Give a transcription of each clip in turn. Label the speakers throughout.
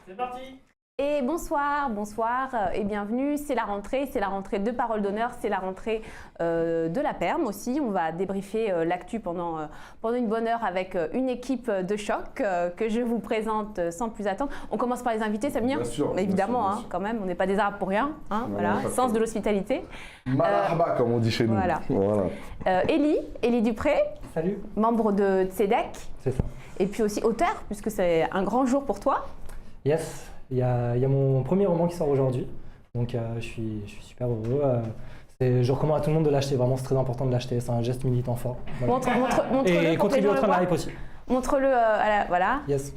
Speaker 1: C'est parti.
Speaker 2: Et bonsoir et bienvenue. C'est la rentrée de Parole d'honneur, c'est la rentrée de la Perm aussi. On va débriefer l'actu pendant une bonne heure avec une équipe de choc que je vous présente sans plus attendre. On commence par les invités, Samir.
Speaker 3: Bien sûr.
Speaker 2: Évidemment,
Speaker 3: bien sûr.
Speaker 2: quand même, on n'est pas des Arabes pour rien. Voilà, sens de l'hospitalité.
Speaker 3: Marhaba, comme on dit chez nous.
Speaker 2: Voilà.
Speaker 3: Voilà.
Speaker 2: Élie Dupré,
Speaker 4: Salut.
Speaker 2: membre de Tzedek,
Speaker 4: C'est ça.
Speaker 2: et puis aussi auteur, puisque c'est un grand jour pour toi.
Speaker 4: Yes, il y a mon premier roman qui sort aujourd'hui, donc je suis super heureux. Je recommande à tout le monde de l'acheter, vraiment c'est très important de l'acheter, c'est un geste militant fort. Voilà.
Speaker 2: Montre-le
Speaker 4: Et
Speaker 2: pour que les
Speaker 4: contribuer
Speaker 2: gens
Speaker 4: au
Speaker 2: le
Speaker 4: train de la
Speaker 2: voient.
Speaker 4: hype aussi.
Speaker 2: Montre-le, voilà.
Speaker 4: Yes.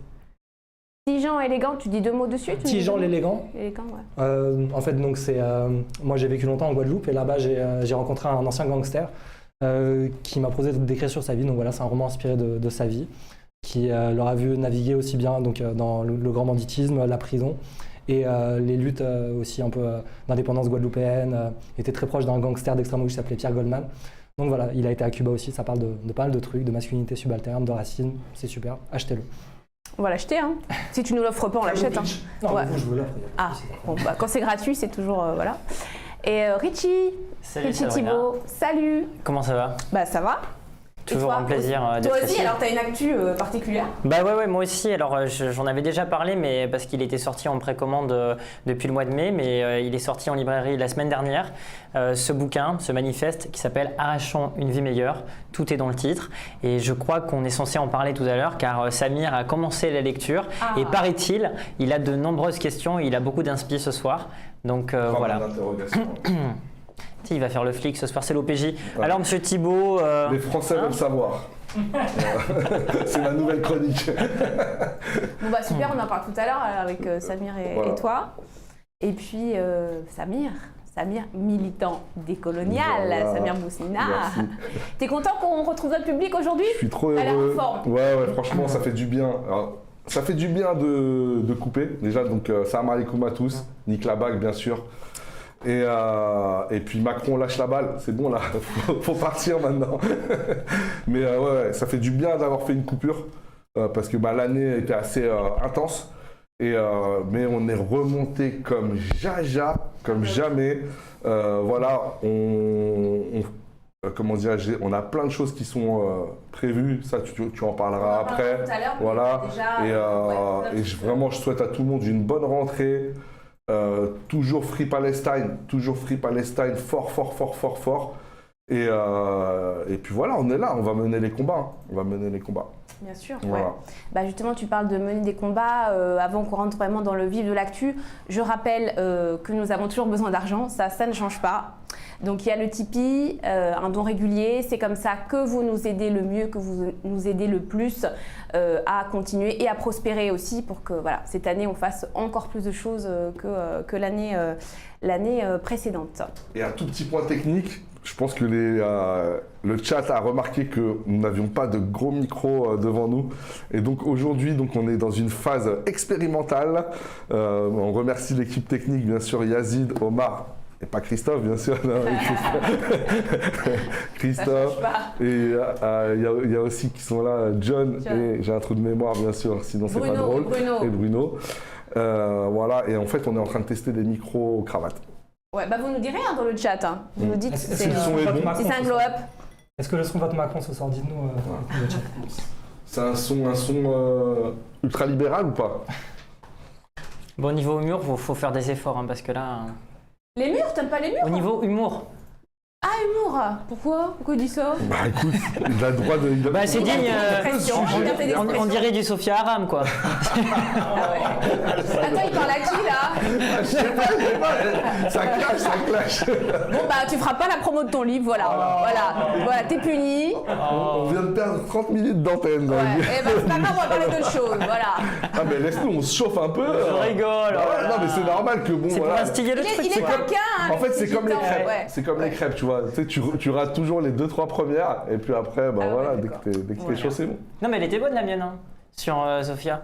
Speaker 2: Tigeant élégant, tu dis deux mots dessus.
Speaker 4: Tigeant l'élégant.
Speaker 2: Élégant, ouais.
Speaker 4: En fait, donc c'est moi j'ai vécu longtemps en Guadeloupe et là-bas j'ai rencontré un ancien gangster qui m'a proposé d'écrire sur sa vie. Donc voilà, c'est un roman inspiré de sa vie, qui leur a vu naviguer aussi bien donc, dans le grand banditisme, la prison et les luttes aussi un peu d'indépendance guadeloupéenne. Était très proche d'un gangster d'extrême gauche qui s'appelait Pierre Goldman. Donc voilà, il a été à Cuba aussi, ça parle de pas mal de trucs, de masculinité subalterne, de racisme, c'est super, achetez-le.
Speaker 2: On va l'acheter, hein. Si tu nous l'offres pas, on l'achète. Hein.
Speaker 4: Non,
Speaker 2: Ouais.
Speaker 4: vous, je veux l'offre.
Speaker 2: Ah, bon, bah, quand c'est gratuit, c'est toujours
Speaker 4: voilà.
Speaker 2: voilà. Et Richie
Speaker 1: Salut
Speaker 2: Thibault, salut.
Speaker 1: Comment ça va?
Speaker 2: Bah ça va.
Speaker 1: Toujours
Speaker 2: toi,
Speaker 1: un plaisir d'être
Speaker 2: Toi aussi,
Speaker 1: ici.
Speaker 2: alors tu as une actu particulière.
Speaker 1: Bah ouais, moi aussi. Alors j'en avais déjà parlé, mais parce qu'il était sorti en précommande depuis le mois de mai, mais il est sorti en librairie la semaine dernière. Ce bouquin, ce manifeste qui s'appelle Arrachons une vie meilleure. Tout est dans le titre, et je crois qu'on est censé en parler tout à l'heure, car Samir a commencé la lecture et paraît-il, il a de nombreuses questions, il a beaucoup d'inspi ce soir. Donc voilà. Il va faire le flic ce soir, c'est l'OPJ.
Speaker 3: Ouais.
Speaker 1: Alors Monsieur Thibault,
Speaker 3: Les Français veulent savoir. C'est la nouvelle chronique.
Speaker 2: Bon bah super, on en parle tout à l'heure avec Samir et toi. Et puis Samir, militant décolonial,
Speaker 3: Voilà.
Speaker 2: Samir Bouslina.
Speaker 3: Merci.
Speaker 2: T'es content qu'on retrouve notre public aujourd'hui?
Speaker 3: Je suis trop
Speaker 2: Elle est en
Speaker 3: heureux.
Speaker 2: forme.
Speaker 3: Ouais, franchement, ça fait du bien. Alors, ça fait du bien de couper. Déjà, donc, salam alaikum à tous. Nique la bague, bien sûr. Et puis Macron lâche la balle, c'est bon là, faut partir maintenant. Mais ouais, ça fait du bien d'avoir fait une coupure parce que l'année était assez intense. Mais on est remonté comme jaja, comme jamais. Voilà, comment dirais-je, on a plein de choses qui sont prévues. Ça, tu en parleras après.
Speaker 2: Tout à l'heure,
Speaker 3: Voilà.
Speaker 2: déjà,
Speaker 3: Vraiment, je souhaite à tout le monde une bonne rentrée. Toujours Free Palestine, fort. Et puis voilà, on est là, on va mener les combats.
Speaker 2: Bien sûr,
Speaker 3: Voilà.
Speaker 2: ouais. Bah justement, tu parles de mener des combats. Avant qu'on rentre vraiment dans le vif de l'actu, je rappelle que nous avons toujours besoin d'argent, ça ne change pas. Donc il y a le Tipeee, un don régulier, c'est comme ça que vous nous aidez le mieux, que vous nous aidez le plus à continuer et à prospérer aussi pour que voilà, cette année on fasse encore plus de choses que l'année précédente.
Speaker 3: Et un tout petit point technique, je pense que le chat a remarqué que nous n'avions pas de gros micros devant nous. Et donc aujourd'hui, on est dans une phase expérimentale. On remercie l'équipe technique, bien sûr, Yazid, Omar. Et pas Christophe, bien sûr. Non, Christophe. Et il y a aussi qui sont là, John. Et j'ai un trou de mémoire, bien sûr, sinon c'est pas drôle. Et Bruno. Voilà, et en fait, on est en train de tester des micros cravates.
Speaker 2: Ouais, bah vous nous direz dans le chat. Hein. Vous nous dites si
Speaker 4: Est-ce
Speaker 2: c'est
Speaker 4: que le son est bon
Speaker 2: si c'est un glow-up.
Speaker 4: Est-ce que le son de votre Macron ce soir? Dites-nous dans le chat.
Speaker 3: C'est un son ultra-libéral ou pas?
Speaker 1: bon, au niveau humour, faut faire des efforts, hein, parce que là,
Speaker 2: Les murs, t'aimes pas les murs?
Speaker 1: au niveau humour,
Speaker 2: Ah, humour. Pourquoi il dit ça?
Speaker 3: Bah écoute, il a le droit de...
Speaker 1: bah c'est digne,
Speaker 2: Liberté d'expression.
Speaker 1: on dirait du Sophia Aram, quoi.
Speaker 2: Ah ouais. Attends, il parle à qui là?
Speaker 3: Je sais pas, ça clash.
Speaker 2: Bon bah tu feras pas la promo de ton livre, voilà, t'es puni.
Speaker 3: On vient de perdre 30 minutes d'antenne.
Speaker 2: Ouais, et bah c'est pas grave, on va parler d'autre chose, voilà.
Speaker 3: Ah mais laisse-nous, on se chauffe un peu.
Speaker 1: Je rigole.
Speaker 3: Ah ouais, non mais c'est normal que bon
Speaker 1: C'est pour
Speaker 3: voilà.
Speaker 1: instiller le
Speaker 2: Il
Speaker 1: truc.
Speaker 2: est
Speaker 1: c'est
Speaker 2: taquin, hein,
Speaker 3: En fait c'est comme les crêpes,
Speaker 2: ouais.
Speaker 3: c'est comme les crêpes, tu vois. Tu sais, tu rates toujours les 2-3 premières et puis après bah
Speaker 2: Ah ouais,
Speaker 3: voilà,
Speaker 2: d'accord.
Speaker 3: dès que t'es chaud c'est bon.
Speaker 1: Non, mais elle était bonne la mienne, hein, sur Sophia.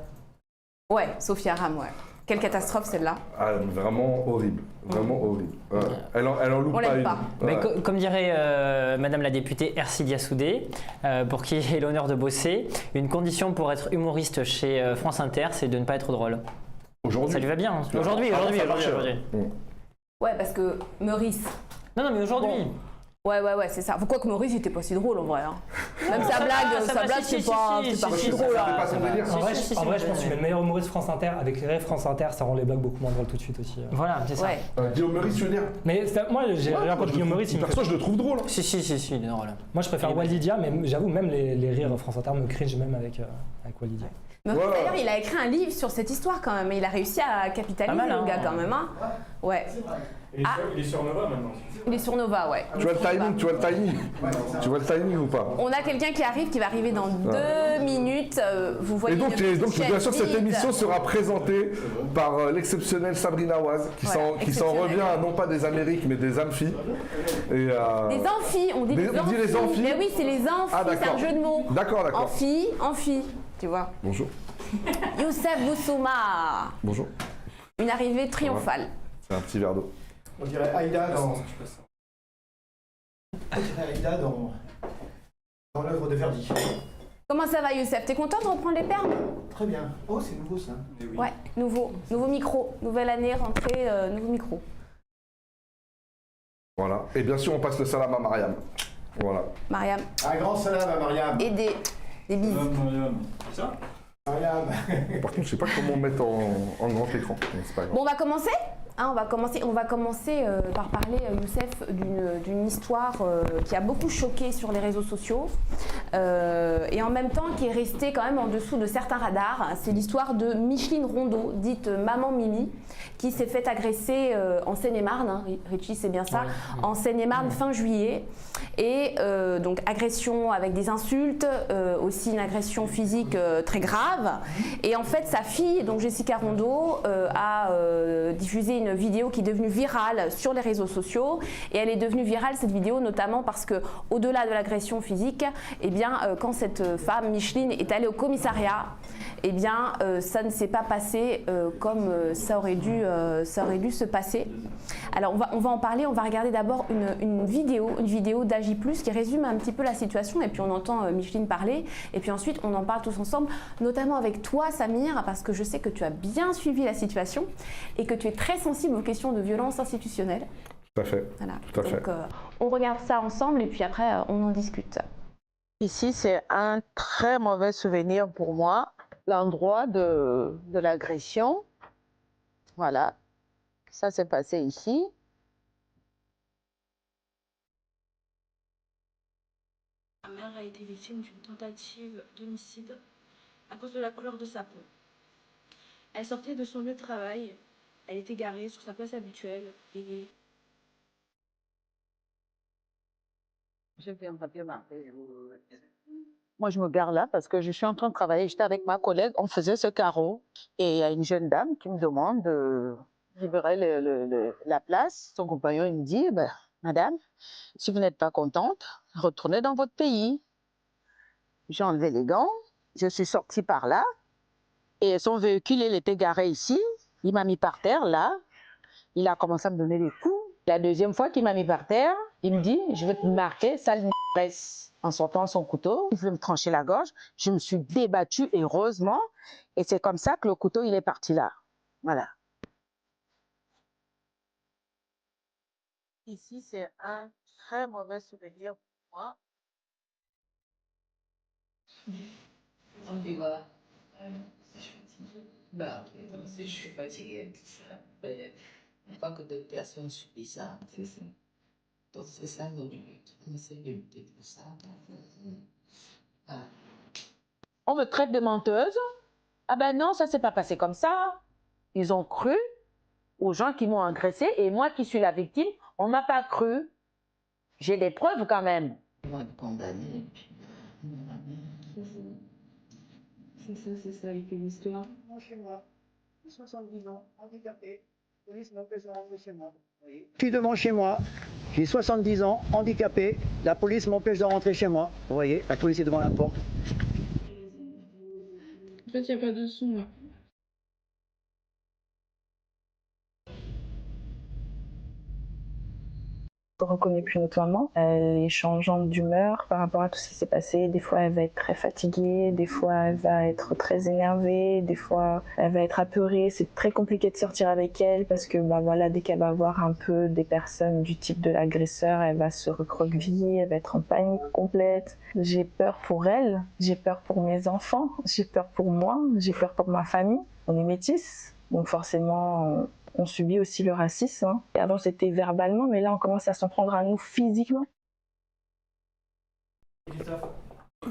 Speaker 2: Ouais, Sophia Aram, ouais. Quelle catastrophe celle-là.
Speaker 3: Ah vraiment horrible, vraiment horrible. Ouais. Elle en loupe
Speaker 2: On
Speaker 3: pas
Speaker 2: l'aime
Speaker 3: une.
Speaker 2: pas.
Speaker 1: Mais
Speaker 3: Ouais.
Speaker 1: comme dirait Madame la députée Ercilia Soudé, pour qui j'ai l'honneur de bosser, une condition pour être humoriste chez France Inter, c'est de ne pas être drôle.
Speaker 3: Aujourd'hui.
Speaker 1: Ça lui va bien. Hein. Aujourd'hui.
Speaker 2: Ouais, parce que Meurice.
Speaker 1: Non, mais aujourd'hui.
Speaker 2: Bon. Ouais, c'est ça. Pourquoi que Maurice, il était pas si drôle en vrai. Hein. Même sa blague, c'est pas si drôle.
Speaker 3: pas son délire.
Speaker 4: En vrai, je pense que tu mets le meilleur humoriste France Inter avec France Inter, ça rend les blagues beaucoup moins drôles tout de suite aussi.
Speaker 1: Voilà, c'est ça.
Speaker 2: Ouais.
Speaker 3: Guillaume Meurice, tu veux dire?
Speaker 4: Mais moi, j'ai rien contre Guillaume Meurice.
Speaker 3: Perso, je le trouve drôle.
Speaker 1: Si, il est drôle.
Speaker 4: Moi, je préfère Walidia, mais j'avoue, même les rires France Inter me cringe même avec Walidia.
Speaker 2: Meurice, d'ailleurs, il a écrit un livre sur cette histoire quand même. Il a réussi à capitaliser le gars quand même. Hein. Ouais.
Speaker 5: Il est sur Nova maintenant.
Speaker 2: Il est sur Nova, ouais.
Speaker 3: Tu vois le timing ou pas?
Speaker 2: On a quelqu'un qui va arriver dans 2 minutes. Vous voyez.
Speaker 3: Et donc bien sûr, cette émission sera présentée par l'exceptionnelle Sabrina Waz, qui s'en revient non pas des Amériques, mais des amphis.
Speaker 2: Des amphis, on dit les amphis. Mais oui, c'est les amphis, c'est un jeu de mots.
Speaker 3: D'accord.
Speaker 2: Amphi, tu vois.
Speaker 3: Bonjour.
Speaker 2: Youssef Boussouma.
Speaker 3: Bonjour.
Speaker 2: Une arrivée triomphale.
Speaker 3: C'est un petit verre d'eau.
Speaker 5: On dirait Aïda dans l'œuvre de Verdi.
Speaker 2: Comment ça va, Youssef? T'es content de reprendre les perles?
Speaker 5: Très bien. Oh, c'est nouveau ça.
Speaker 2: Ouais, nouveau micro. Nouvelle année, rentrée, nouveau micro.
Speaker 3: Voilà. Et bien sûr, on passe le salam à Mariam. Voilà.
Speaker 2: Mariam.
Speaker 5: Un grand salam à Mariam.
Speaker 2: Et des bises.
Speaker 5: Mariam. C'est ça Mariam.
Speaker 3: Par contre, je sais pas comment mettre en grand écran. C'est pas grave.
Speaker 2: Bon, on va commencer. On va commencer par parler, Youssef, d'une histoire qui a beaucoup choqué sur les réseaux sociaux et en même temps qui est restée quand même en dessous de certains radars. C'est l'histoire de Micheline Rondeau, dite Maman Mimi, qui s'est fait agresser en Seine-et-Marne, hein, Richie c'est bien ça, en Seine-et-Marne fin juillet. Et donc agression avec des insultes, aussi une agression physique très grave. Et en fait sa fille, donc Jessica Rondeau, a diffusé une vidéo qui est devenue virale sur les réseaux sociaux. Et elle est devenue virale cette vidéo notamment parce que au-delà de l'agression physique, eh bien quand cette femme Micheline est allée au commissariat, eh bien ça ne s'est pas passé comme ça aurait dû se passer. Alors on va en parler, on va regarder d'abord une vidéo d'Agi+, qui résume un petit peu la situation et puis on entend Micheline parler et puis ensuite on en parle tous ensemble, notamment avec toi Samir, parce que je sais que tu as bien suivi la situation et que tu es très sensible aux questions de violence institutionnelle.
Speaker 3: Tout à fait.
Speaker 2: Voilà.
Speaker 3: Tout à fait.
Speaker 2: Donc on regarde ça ensemble et puis après on en discute.
Speaker 6: Ici, c'est un très mauvais souvenir pour moi, l'endroit de l'agression. Voilà, ça s'est passé ici.
Speaker 7: Ma mère a été victime d'une tentative d'homicide à cause de la couleur de sa peau. Elle sortait de son lieu de travail, elle était garée sur sa place habituelle et...
Speaker 6: Moi, je me gare là parce que je suis en train de travailler. J'étais avec ma collègue, on faisait ce carreau. Et il y a une jeune dame qui me demande de libérer la place. Son compagnon, il me dit, madame, si vous n'êtes pas contente, retournez dans votre pays. J'ai enlevé les gants, je suis sortie par là. Et son véhicule, il était garé ici. Il m'a mis par terre, là. Il a commencé à me donner des coups. La deuxième fois qu'il m'a mis par terre, il me dit, je vais te marquer, sale presse. En sortant son couteau, il voulait me trancher la gorge. Je me suis débattue, heureusement. Et c'est comme ça que le couteau, il est parti là. Voilà. Ici, c'est un très mauvais souvenir pour moi.
Speaker 8: On dit voilà. Je suis fatiguée. Je suis fatiguée. Pas que d'autres personnes subissent ça. C'est ça. Donc c'est ça notre but. On essaie de lutter pour ça. Voilà.
Speaker 6: On me traite de menteuse. Ah ben non, ça s'est pas passé comme ça. Ils ont cru aux gens qui m'ont agressée et moi qui suis la victime, on m'a pas cru. J'ai des preuves quand même.
Speaker 8: On va te condamner.
Speaker 7: C'est ça, il fait l'histoire.
Speaker 5: Chez moi, 70 ans, handicapé, police m'empêche de rentrer chez moi. Je suis devant chez moi, j'ai 70 ans, handicapé, la police m'empêche de rentrer chez moi. Vous voyez, la police est devant la porte.
Speaker 7: En fait, il n'y a pas de son.
Speaker 9: reconnue plus notoirement. Elle est changeante d'humeur par rapport à tout ce qui s'est passé. Des fois, elle va être très fatiguée, des fois, elle va être très énervée, des fois, elle va être apeurée. C'est très compliqué de sortir avec elle parce que voilà, dès qu'elle va voir un peu des personnes du type de l'agresseur, elle va se recroqueviller, elle va être en panique complète. J'ai peur pour elle, j'ai peur pour mes enfants, j'ai peur pour moi, j'ai peur pour ma famille. On est métis, donc forcément... On subit aussi le racisme. Hein. Et avant, c'était verbalement, mais là, on commence à s'en prendre à nous physiquement.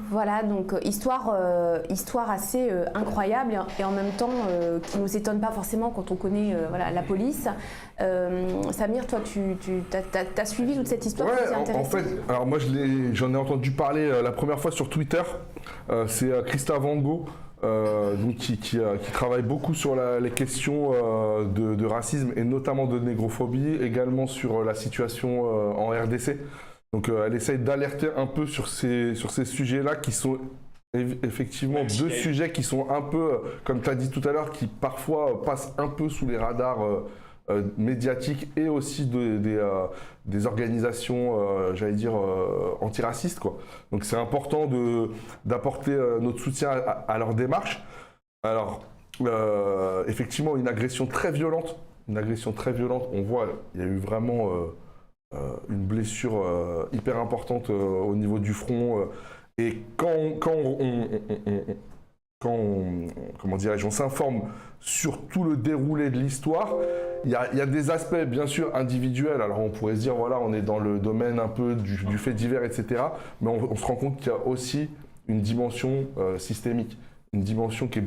Speaker 2: Voilà, donc histoire assez incroyable et en même temps qui ne nous étonne pas forcément quand on connaît la police. Samir, toi, tu as suivi toute cette histoire?
Speaker 3: Ouais, en fait, alors moi j'en ai entendu parler la première fois sur Twitter. C'est Christa Vango. Donc qui travaille beaucoup sur les questions de racisme et notamment de négrophobie, également sur la situation en RDC. Donc elle essaye d'alerter un peu sur ces sujets-là qui sont effectivement deux sujets qui sont un peu, comme tu as dit tout à l'heure, qui parfois passent un peu sous les radars médiatiques et aussi des organisations, j'allais dire, antiracistes, quoi. Donc c'est important d'apporter notre soutien à leur démarche. Alors, effectivement, une agression très violente, on voit, il y a eu vraiment une blessure hyper importante au niveau du front. Et quand on s'informe sur tout le déroulé de l'histoire, il y a des aspects bien sûr individuels. Alors on pourrait se dire voilà, on est dans le domaine un peu du fait divers, etc. Mais on se rend compte qu'il y a aussi une dimension systémique, une dimension qui est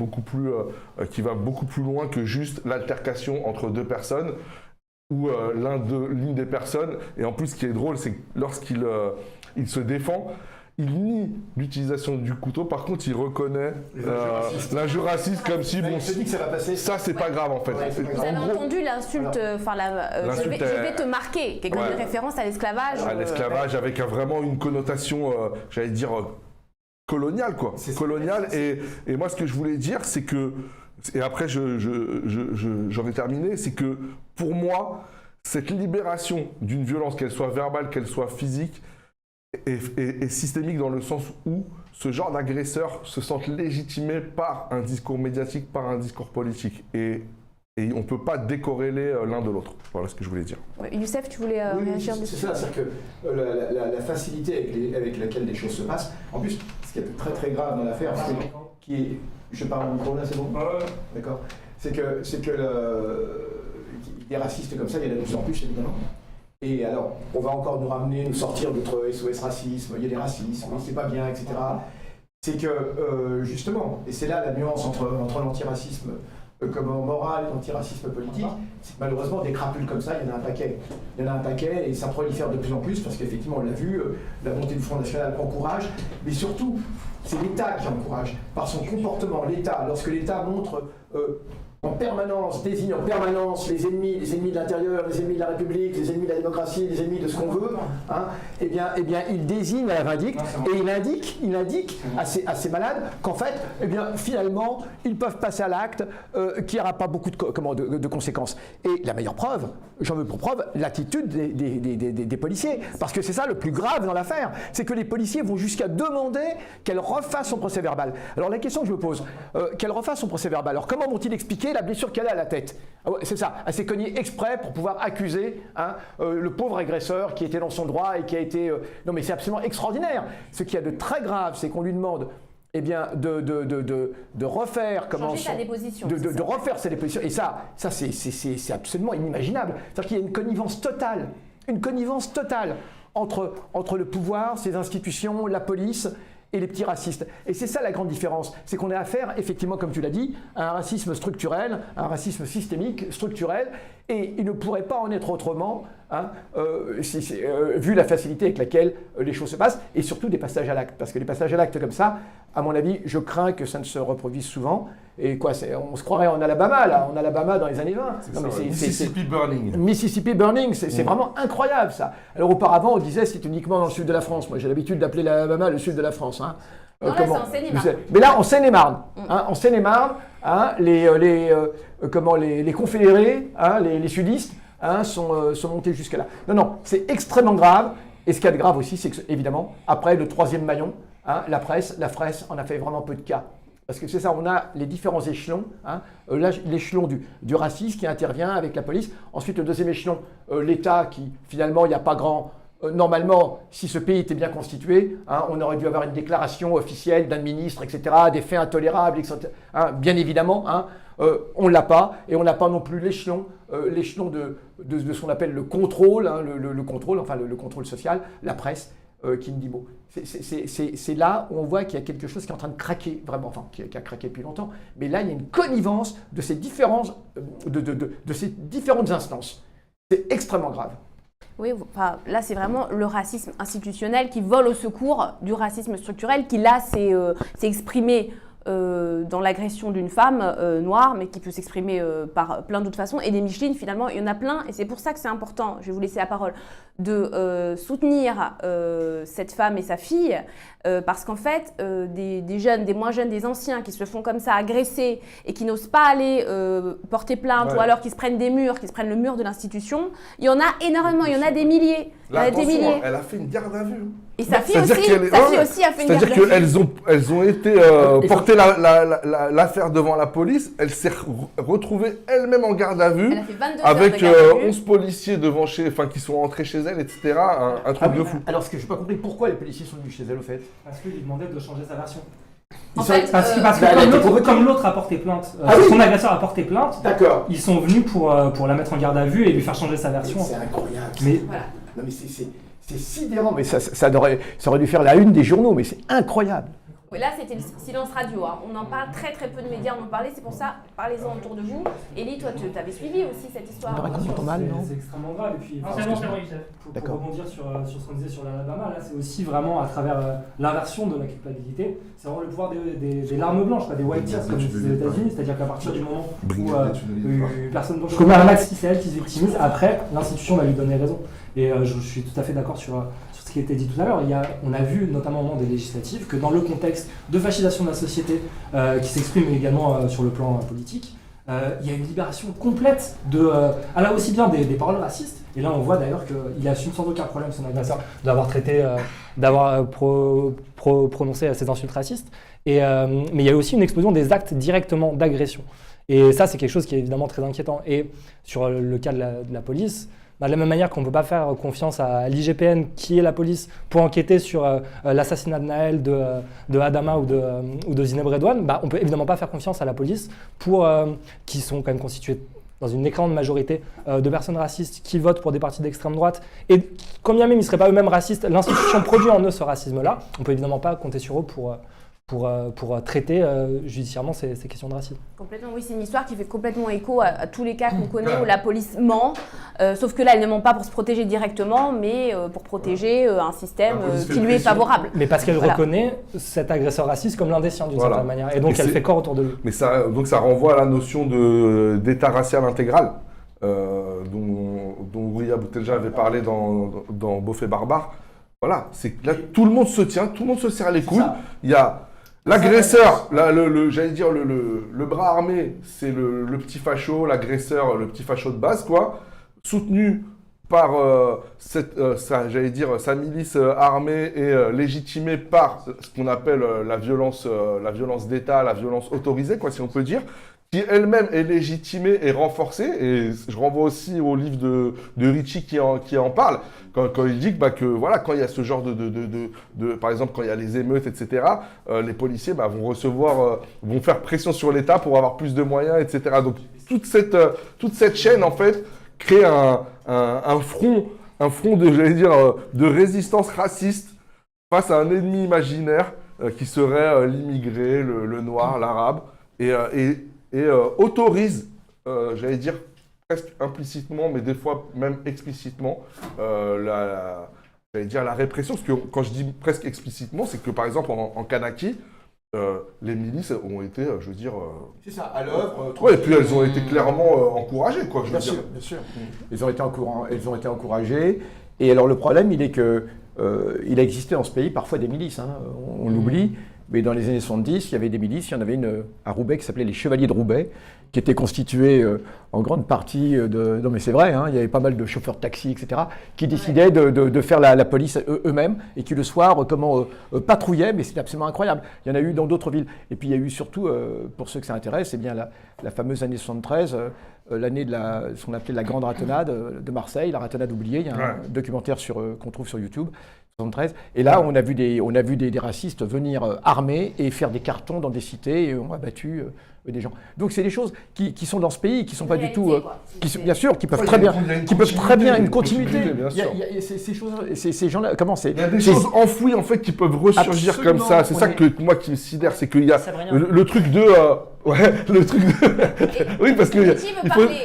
Speaker 3: qui va beaucoup plus loin que juste l'altercation entre deux personnes ou l'une des personnes. Et en plus, ce qui est drôle, c'est que lorsqu'il se défend, il nie l'utilisation du couteau, par contre il reconnaît l'injure raciste comme si bon,
Speaker 10: se dit que ça va passer.
Speaker 3: Ça c'est pas grave en fait.
Speaker 2: Vous avez entendu l'insulte, je vais te marquer, qui est comme une référence à l'esclavage.
Speaker 3: À l'esclavage avec vraiment une connotation, j'allais dire, coloniale quoi. Coloniale et moi ce que je voulais dire c'est que, et après j'en ai terminé, c'est que pour moi cette libération d'une violence, qu'elle soit verbale, qu'elle soit physique, est systémique dans le sens où ce genre d'agresseurs se sentent légitimés par un discours médiatique, par un discours politique. Et on ne peut pas décorréler l'un de l'autre. Voilà ce que je voulais dire.
Speaker 2: Youssef, tu voulais réagir dessus?
Speaker 10: C'est ça, c'est-à-dire que la facilité avec laquelle les choses se passent, en plus, ce qui est très très grave dans l'affaire, je parle en micro là, c'est bon? D'accord. C'est que des racistes comme ça, il y en a de plus en plus évidemment. Et alors, on va encore nous sortir notre SOS racisme, il y a des racismes, c'est pas bien, etc. C'est que, justement, et c'est là la nuance entre l'antiracisme comme moral et l'antiracisme politique, c'est que malheureusement, des crapules comme ça, il y en a un paquet. Il y en a un paquet et ça prolifère de plus en plus parce qu'effectivement, on l'a vu, la montée du Front National encourage, mais surtout, c'est l'État qui encourage. Par son comportement, l'État, lorsque l'État montre... désigne en permanence les ennemis de l'intérieur, les ennemis de la République, les ennemis de la démocratie, les ennemis de ce qu'on veut, hein, eh bien, il désigne à la vindicte et il indique à ces malades qu'en fait, eh bien, finalement, ils peuvent passer à l'acte, qu'il n'y aura pas beaucoup de conséquences. Et la meilleure preuve, j'en veux pour preuve, l'attitude des policiers. Parce que c'est ça le plus grave dans l'affaire, c'est que les policiers vont jusqu'à demander qu'elle refasse son procès verbal. Alors la question que je me pose, qu'elle refasse son procès verbal, alors comment vont-ils expliquer la blessure qu'elle a à la tête? C'est ça, elle s'est cognée exprès pour pouvoir accuser le pauvre agresseur qui était dans son droit et qui a été... Non mais c'est absolument extraordinaire. Ce qu'il y a de très grave, c'est qu'on lui demande de refaire
Speaker 2: sa déposition.
Speaker 10: De refaire sa déposition. Et ça c'est absolument inimaginable. C'est-à-dire qu'il y a une connivence totale entre le pouvoir, ses institutions, la police et les petits racistes. Et c'est ça la grande différence, c'est qu'on a affaire, effectivement, comme tu l'as dit, à un racisme structurel, un racisme systémique, structurel, et il ne pourrait pas en être autrement, vu la facilité avec laquelle les choses se passent, et surtout des passages à l'acte. Parce que les passages à l'acte comme ça, à mon avis, je crains que ça ne se reproduise souvent. Et quoi, on se croirait en Alabama, là, dans les années 20.
Speaker 3: Mississippi Burning.
Speaker 10: Mississippi Burning, c'est vraiment incroyable, ça. Alors auparavant, on disait c'est uniquement dans le sud de la France. Moi, j'ai l'habitude d'appeler l'Alabama le sud de la France. Hein.
Speaker 2: Non, là, c'est en Seine-et-Marne.
Speaker 10: Mais là, en Seine-et-Marne. En Seine-et-Marne, les confédérés, les sudistes, hein, sont montés jusque-là. Non, c'est extrêmement grave. Et ce qu'il y a de grave aussi, c'est que, évidemment, après le troisième maillon, hein, la presse en a fait vraiment peu de cas. Parce que c'est ça, on a les différents échelons. Hein. Là, l'échelon du racisme qui intervient avec la police. Ensuite, le deuxième échelon, l'État qui, finalement, il n'y a pas grand... normalement, si ce pays était bien constitué, hein, on aurait dû avoir une déclaration officielle d'un ministre, etc., des faits intolérables, etc. Hein, bien évidemment, hein, on ne l'a pas. Et on n'a pas non plus l'échelon de ce qu'on appelle le contrôle, hein, le contrôle, enfin le contrôle social, la presse, qui ne dit mot. C'est là où on voit qu'il y a quelque chose qui est en train de craquer, vraiment, enfin qui a craqué depuis longtemps, mais là il y a une connivence de ces différentes instances. C'est extrêmement grave.
Speaker 2: Oui, enfin, là c'est vraiment le racisme institutionnel qui vole au secours du racisme structurel qui là s'est exprimé dans l'agression d'une femme noire, mais qui peut s'exprimer par plein d'autres façons. Et des Micheline, finalement, il y en a plein. Et c'est pour ça que c'est important, je vais vous laisser la parole, de soutenir cette femme et sa fille, parce qu'en fait, des jeunes, des moins jeunes, des anciens qui se font comme ça agresser et qui n'osent pas aller porter plainte, ou alors qui se prennent des murs, qui se prennent le mur de l'institution, il y en a énormément, il y en a des milliers.
Speaker 3: Là, attention, elle a fait une garde à vue.
Speaker 2: Et sa fille aussi a fait une garde à vue.
Speaker 3: C'est-à-dire qu'elles ont été portées l'affaire devant la police, elle s'est retrouvée elle-même en garde à vue, avec 11 policiers qui sont entrés chez elle, etc. Un truc de fou.
Speaker 10: Alors, ce que je n'ai pas compris, pourquoi les policiers sont venus chez elle, au fait?
Speaker 4: Parce qu'il lui demandait de changer sa version.
Speaker 2: Parce
Speaker 4: que comme l'autre a porté plainte, son agresseur a porté plainte, ils sont venus pour la mettre en garde à vue et lui faire changer sa version.
Speaker 10: C'est incroyable.
Speaker 2: Voilà.
Speaker 10: Non, mais c'est sidérant, mais ça aurait dû faire la une des journaux, mais c'est incroyable.
Speaker 2: Oui, là, c'était le silence radio. Hein. On en parle très très peu de médias, on en parlait, c'est pour ça, parlez-en autour de vous. Elie, toi, tu avais suivi aussi cette histoire.
Speaker 4: C'est extrêmement grave. Et puis, pour rebondir sur ce qu'on disait sur l'Alabama, là, c'est aussi vraiment à travers l'inversion de la culpabilité, c'est vraiment le pouvoir des larmes blanches, des white tears, comme c'est aux États-Unis, c'est-à-dire qu'à partir du moment où une personne blanche commet un acte, si c'est elle qui se victimise, après, l'institution va lui donner raison. Et je suis tout à fait d'accord sur ce qui a été dit tout à l'heure. On a vu, notamment au moment des législatives, que dans le contexte de fascisation de la société, qui s'exprime également sur le plan politique, il y a une libération complète là aussi bien des paroles racistes. Et là, on voit d'ailleurs qu'il assume sans aucun problème son agresseur d'avoir prononcé ces insultes racistes. Mais il y a aussi une explosion des actes directement d'agression. Et ça, c'est quelque chose qui est évidemment très inquiétant. Et sur le cas de la police, de la même manière qu'on ne peut pas faire confiance à l'IGPN, qui est la police, pour enquêter sur l'assassinat de Naël, de Adama ou de Zineb Redouane, on ne peut évidemment pas faire confiance à la police, qui sont quand même constituées dans une écrasante majorité de personnes racistes qui votent pour des partis d'extrême droite. Et quand bien même ils ne seraient pas eux-mêmes racistes, l'institution produit en eux ce racisme-là. On ne peut évidemment pas compter sur eux pour traiter judiciairement ces questions de racisme.
Speaker 2: Complètement, oui, c'est une histoire qui fait complètement écho à tous les cas qu'on connaît où la police ment, sauf que là, elle ne ment pas pour se protéger directement, mais pour protéger un système qui lui est favorable.
Speaker 4: Mais parce qu'elle reconnaît cet agresseur raciste comme l'un des siens d'une certaine manière, et donc elle fait corps autour de lui.
Speaker 3: Mais ça renvoie à la notion d'état racial intégral, dont Ouria Boutelja avait parlé dans Beauf et Barbare. Voilà, c'est que là, tout le monde se tient, tout le monde se serre les coudes. Il y a l'agresseur, j'allais dire le bras armé, c'est le petit facho, l'agresseur, le petit facho de base, quoi, soutenu par sa milice armée et légitimée par ce qu'on appelle la violence d'État, la violence autorisée, quoi, si on peut dire, qui elle-même est légitimée et renforcée. Et je renvoie aussi au livre de Ricci qui en parle, quand il dit que voilà, quand il y a ce genre par exemple, quand il y a les émeutes, etc., les policiers vont faire pression sur l'État pour avoir plus de moyens, etc. Donc toute cette chaîne, en fait, crée un front de résistance raciste face à un ennemi imaginaire qui serait l'immigré, le noir, l'arabe, et autorise, j'allais dire presque implicitement, mais des fois même explicitement, la répression. Parce que quand je dis presque explicitement, c'est que par exemple en Kanaki, les milices ont été, je veux dire...
Speaker 10: c'est ça, à l'œuvre.
Speaker 3: Ouais, et puis elles ont été clairement encouragées, quoi, je veux dire.
Speaker 10: Bien sûr. Elles ont été encouragées. Et alors le problème, il est que il a existé dans ce pays parfois des milices, on l'oublie. mais dans les années 70, il y avait des milices. Il y en avait une à Roubaix qui s'appelait les Chevaliers de Roubaix, qui était constituée en grande partie de... Non mais c'est vrai, hein, il y avait pas mal de chauffeurs de taxi, etc., qui décidaient de faire la police eux-mêmes et qui le soir patrouillaient, mais c'était absolument incroyable. Il y en a eu dans d'autres villes. Et puis il y a eu surtout, pour ceux que ça intéresse, c'est bien la fameuse année 73, l'année de ce qu'on appelait la grande ratonnade de Marseille, la ratonnade oubliée. Il y a un documentaire qu'on trouve sur YouTube. 73. Et là, on a vu des racistes venir armés et faire des cartons dans des cités et on a battu des gens. Donc c'est des choses qui sont dans ce pays, qui sont pas du tout, bien sûr, qui peuvent très bien une continuité. Il y a ces choses, ces gens-là, comment c'est?
Speaker 3: Il y a des choses enfouies en fait qui peuvent ressurgir comme ça. C'est ça que moi qui me sidère, c'est qu'il y a le truc de oui, parce que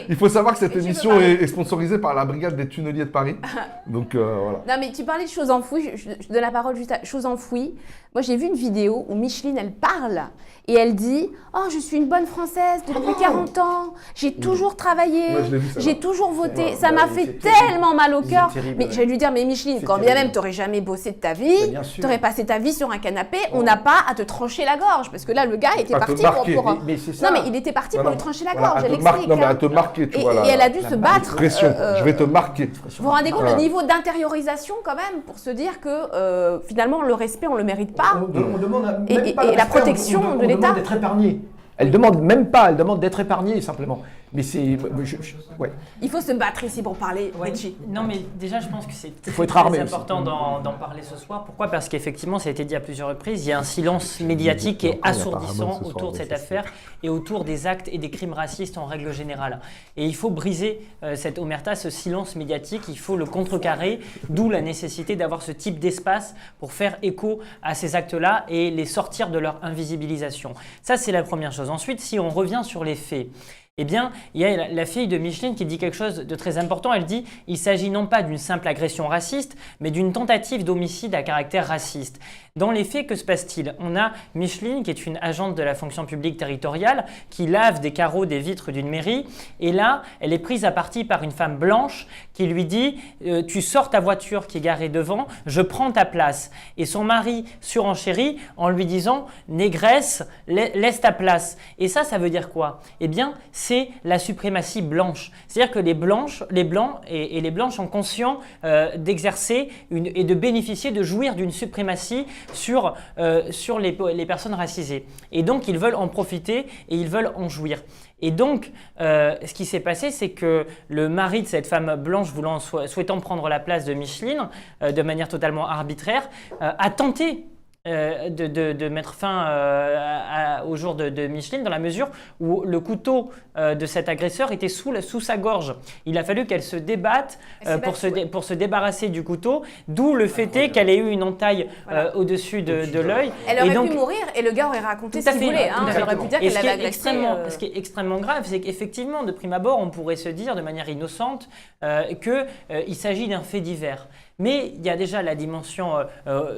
Speaker 3: il faut savoir que cette émission est sponsorisée par la brigade des tunneliers de Paris. Donc voilà.
Speaker 2: Non mais tu parlais de choses enfouies, je donne la parole juste à choses enfouies. Moi j'ai vu une vidéo où Micheline elle parle et elle dit « Oh je suis une bonne Française depuis 40 ans, j'ai toujours travaillé, j'ai toujours voté, ça m'a fait tellement mal au cœur. » Mais je vais lui dire « Mais Micheline, quand bien même tu n'aurais jamais bossé de ta vie, tu aurais passé ta vie sur un canapé, on n'a pas à te trancher la gorge. » Parce que là le gars était parti pour... Non mais il était parti pour lui trancher la gorge, elle l'explique.
Speaker 3: Non mais à te marquer, tu vois.
Speaker 2: Et elle a dû se battre.
Speaker 3: Pression, je vais te marquer.
Speaker 2: Vous vous rendez compte le niveau d'intériorisation quand même pour se dire que finalement le respect on le mérite pas.
Speaker 10: On demande
Speaker 2: et la protection de l'État.
Speaker 10: On demande d'être épargné. Elle demande même pas, elle demande d'être épargnée simplement. Mais c'est, ouais.
Speaker 2: Il faut se battre ici pour parler.
Speaker 1: Non, mais déjà, je pense que c'est
Speaker 10: très
Speaker 1: important d'en parler ce soir. Pourquoi? Parce qu'effectivement, ça a été dit à plusieurs reprises, il y a un silence médiatique qui est assourdissant autour de cette affaire et autour des actes et des crimes racistes en règle générale. Et il faut briser cette omerta, ce silence médiatique, il faut le contrecarrer, d'où la nécessité d'avoir ce type d'espace pour faire écho à ces actes-là et les sortir de leur invisibilisation. Ça, c'est la première chose. Ensuite, si on revient sur les faits, eh bien, il y a la fille de Micheline qui dit quelque chose de très important. Elle dit « Il s'agit non pas d'une simple agression raciste, mais d'une tentative d'homicide à caractère raciste ». Dans les faits, que se passe-t-il? On a Micheline, qui est une agente de la fonction publique territoriale, qui lave des carreaux des vitres d'une mairie. Et là, elle est prise à partie par une femme blanche qui lui dit « Tu sors ta voiture qui est garée devant, je prends ta place ». Et son mari surenchérit en lui disant « Négresse, laisse ta place ». Et ça veut dire quoi? Eh bien, c'est la suprématie blanche. C'est-à-dire que les Blancs et les Blanches sont conscients d'exercer et de bénéficier, de jouir d'une suprématie sur les personnes racisées. Et donc, ils veulent en profiter et ils veulent en jouir. Et donc, ce qui s'est passé, c'est que le mari de cette femme blanche souhaitant prendre la place de Micheline de manière totalement arbitraire, a tenté de mettre fin au jour de Micheline dans la mesure où le couteau de cet agresseur était sous sa gorge. Il a fallu qu'elle se débatte pour se débarrasser du couteau, d'où le fait est qu'elle ait eu une entaille au-dessus de l'œil.
Speaker 2: Elle aurait pu mourir et le gars aurait raconté ce qu'il voulait. Elle aurait pu dire qu'elle l'avait agressé.
Speaker 1: Ce qui est extrêmement grave, c'est qu'effectivement, de prime abord, on pourrait se dire de manière innocente qu'il s'agit d'un fait divers. Mais il y a déjà la dimension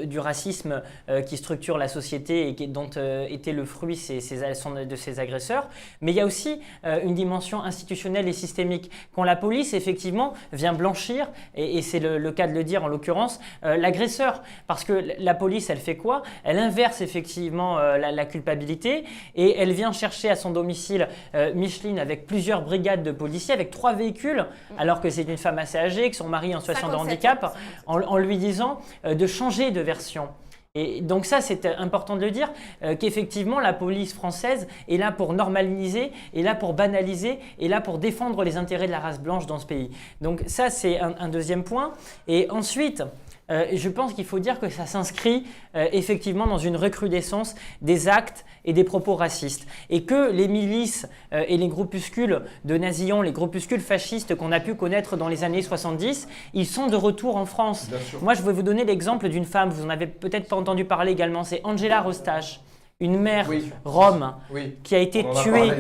Speaker 1: du racisme qui structure la société et dont étaient le fruit de ces agresseurs. Mais il y a aussi une dimension institutionnelle et systémique. Quand la police, effectivement, vient blanchir, et c'est le cas de le dire en l'occurrence, l'agresseur. Parce que la police, elle fait quoi? Elle inverse effectivement la culpabilité et elle vient chercher à son domicile Micheline avec plusieurs brigades de policiers, avec 3 véhicules, alors que c'est une femme assez âgée, que son mari est en situation de handicap. En lui disant de changer de version. Et donc ça, c'est important de le dire, qu'effectivement, la police française est là pour normaliser, est là pour banaliser, est là pour défendre les intérêts de la race blanche dans ce pays. Donc ça, c'est un deuxième point. Et ensuite, je pense qu'il faut dire que ça s'inscrit effectivement dans une recrudescence des actes et des propos racistes. Et que les milices et les groupuscules de nazillons, les groupuscules fascistes qu'on a pu connaître dans les années 70, ils sont de retour en France. Moi, je vais vous donner l'exemple d'une femme, vous en avez peut-être pas entendu parler également, c'est Angela Rostage. Une mère rome qui a été tuée,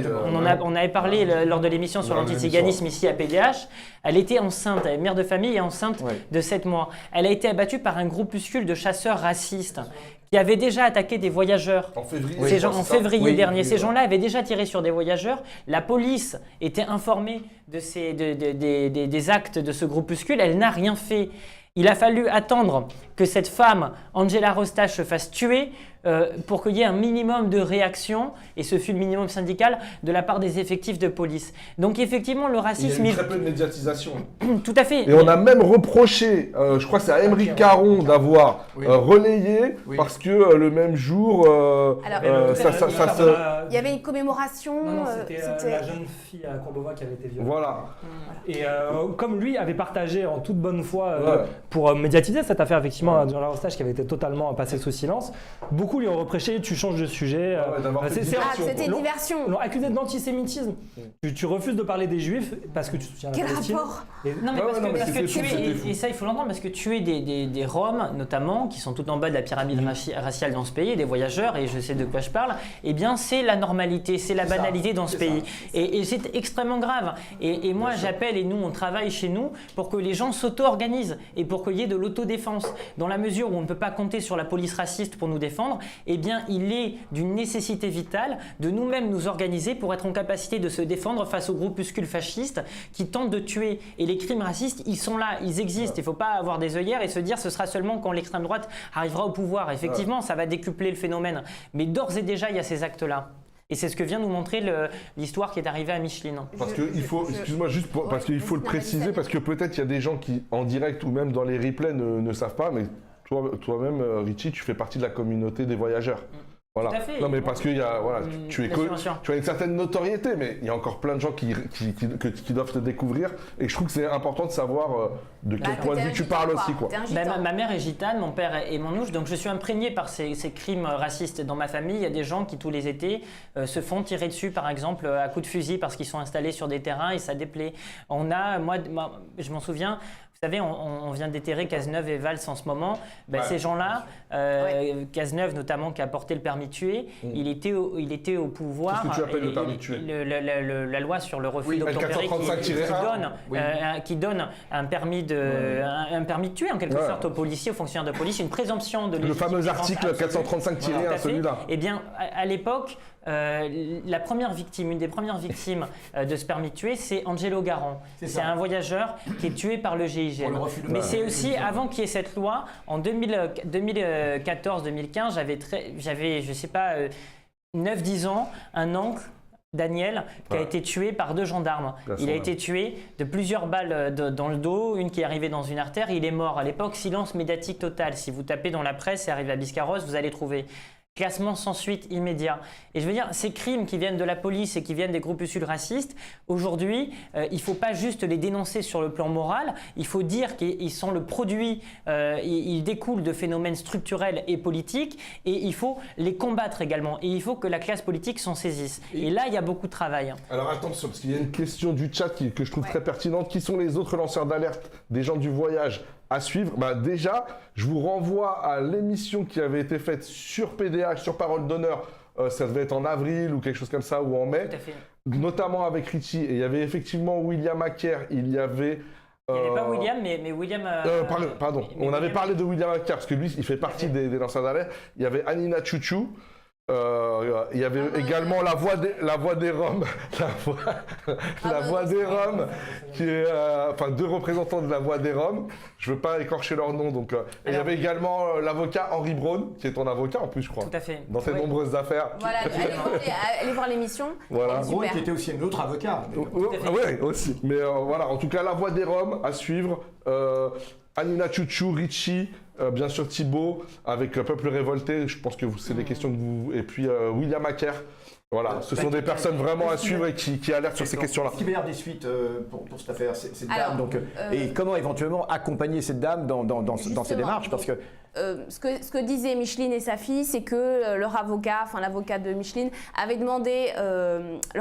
Speaker 1: on avait parlé lors de l'émission sur l'antiziganisme ici à PDH, elle était enceinte, elle est mère de famille et enceinte de 7 mois. Elle a été abattue par un groupuscule de chasseurs racistes qui avaient déjà attaqué des voyageurs en février dernier. Ces gens-là avaient déjà tiré sur des voyageurs. La police était informée des actes de ce groupuscule, elle n'a rien fait. Il a fallu attendre que cette femme, Angela Rostage, se fasse tuer pour qu'il y ait un minimum de réaction, et ce fut le minimum syndical, de la part des effectifs de police. Donc effectivement, le racisme...
Speaker 3: Il y a eu très peu de médiatisation.
Speaker 1: Tout à fait.
Speaker 3: Et on a même reproché, je crois que c'est à Aymeric Caron d'avoir relayé, parce que le même jour,
Speaker 2: il y avait une commémoration.
Speaker 4: Non, c'était la jeune fille à Courbevoie qui avait été violée.
Speaker 3: Voilà.
Speaker 4: Et comme lui avait partagé en toute bonne foi pour médiatiser cette affaire, effectivement, Angela Rostage qui avait été totalement passée sous silence, beaucoup lui ont reproché, tu changes de sujet.
Speaker 2: C'était diversion.
Speaker 4: Ils l'ont accusé d'antisémitisme. Tu refuses de parler des juifs parce que tu soutiens la Palestine.
Speaker 2: Quel rapport?
Speaker 1: Non, mais parce que tuer, et ça il faut l'entendre, parce que tuer des Roms notamment, qui sont tout en bas de la pyramide raciale dans ce pays, des voyageurs, et je sais de quoi je parle, eh bien c'est la normalité, c'est la banalité dans ce pays. Et c'est extrêmement grave. Et moi j'appelle, et nous on travaille chez nous, pour que les gens s'auto-organisent et pour qu'il y ait de l'autodéfense. Dans la mesure où on ne peut pas compter sur la police raciste pour nous défendre, eh bien il est d'une nécessité vitale de nous-mêmes nous organiser pour être en capacité de se défendre face aux groupuscules fascistes qui tentent de tuer. Et les crimes racistes, ils sont là, ils existent. Il ne faut pas avoir des œillères et se dire ce sera seulement quand l'extrême droite arrivera au pouvoir. Effectivement, ça va décupler le phénomène. Mais d'ores et déjà, il y a ces actes-là. Et c'est ce que vient nous montrer l'histoire qui est arrivée à Micheline.
Speaker 3: Parce qu'il faut, excuse-moi, juste parce qu'il faut le préciser, parce que peut-être il y a des gens qui, en direct ou même dans les replays, ne savent pas, mais toi-même, Richie, tu fais partie de la communauté des voyageurs. Voilà.
Speaker 1: Tout à fait.
Speaker 3: Non, mais parce que tu as une certaine notoriété, mais il y a encore plein de gens qui doivent te découvrir. Et je trouve que c'est important de savoir de quel point de vue tu parles aussi. Quoi.
Speaker 1: Ma mère est gitane, mon père est manouche, donc je suis imprégné par ces crimes racistes dans ma famille. Il y a des gens qui, tous les étés, se font tirer dessus, par exemple, à coups de fusil parce qu'ils sont installés sur des terrains et ça déplaît. Je m'en souviens. Vous savez, on vient déterrer Cazeneuve et Valls en ce moment. Ces gens-là, Cazeneuve notamment, qui a porté le permis de tuer, il était au pouvoir.
Speaker 3: Qu'est-ce que tu appelles le permis de tuer ?
Speaker 1: La loi sur le refus d'obtempérer qui donne un permis de tuer, en quelque sorte, aux policiers, aux fonctionnaires de police, une présomption de
Speaker 3: le fameux article 435-1, celui-là.
Speaker 1: Eh bien, à l'époque, une des premières victimes de ce permis de tuer, c'est Angelo Garan. C'est un voyageur qui est tué par le GIGN. Mais c'est aussi, avant qu'il y ait cette loi, en 2014-2015, j'avais, je sais pas, 9-10 ans, un oncle, Daniel, qui a été tué par 2 gendarmes. Il a été tué de plusieurs balles dans le dos, une qui est arrivée dans une artère, il est mort. À l'époque, silence médiatique total. Si vous tapez dans la presse et arrivez à Biscarrosse, vous allez trouver. Classement sans suite immédiat. Et je veux dire, ces crimes qui viennent de la police et qui viennent des groupuscules racistes, aujourd'hui, il ne faut pas juste les dénoncer sur le plan moral, il faut dire qu'ils sont le produit, ils découlent de phénomènes structurels et politiques, et il faut les combattre également. Et il faut que la classe politique s'en saisisse. Et là, il y a beaucoup de travail.
Speaker 3: Alors attention, parce qu'il y a une question du chat que je trouve très pertinente. Qui sont les autres lanceurs d'alerte des gens du voyage à suivre? Déjà, je vous renvoie à l'émission qui avait été faite sur PDH, sur Parole d'Honneur. Ça devait être en avril ou quelque chose comme ça, ou en mai.
Speaker 1: Tout à fait.
Speaker 3: Notamment avec Richie. Et il y avait effectivement William Acker. Il y avait...
Speaker 1: Il n'y avait pas William, mais William...
Speaker 3: pardon, on avait parlé de William Acker, parce que lui, il fait partie des lanceurs d'alerte. Il y avait Anina Chouchou. Il y avait également la voix des Roms, la voix des Roms, qui est, 2 représentants de la voix des Roms. Je veux pas écorcher leur nom, donc. Et il y avait également l'avocat Henri Braun, qui est ton avocat en plus, je crois.
Speaker 1: Tout à fait.
Speaker 3: Dans tes nombreuses affaires.
Speaker 2: Voilà, allez voir l'émission.
Speaker 3: Voilà.
Speaker 10: Braun qui était aussi un autre avocat.
Speaker 3: Oui, aussi. Mais voilà, en tout cas, la voix des Roms à suivre. Anina Chouchou, Richie. Bien sûr Thibaut, avec le Peuple révolté, je pense que c'est des questions que vous... Et puis William Acker, voilà, ce sont des personnes vraiment à suivre et qui alertent sur ces questions-là.
Speaker 10: Est-ce qu'il va y avoir des suites pour cette affaire, cette dame donc, et comment éventuellement accompagner cette dame dans ses démarches parce que...
Speaker 2: Ce que disaient Micheline et sa fille, c'est que leur avocat, l'avocat de Micheline, leur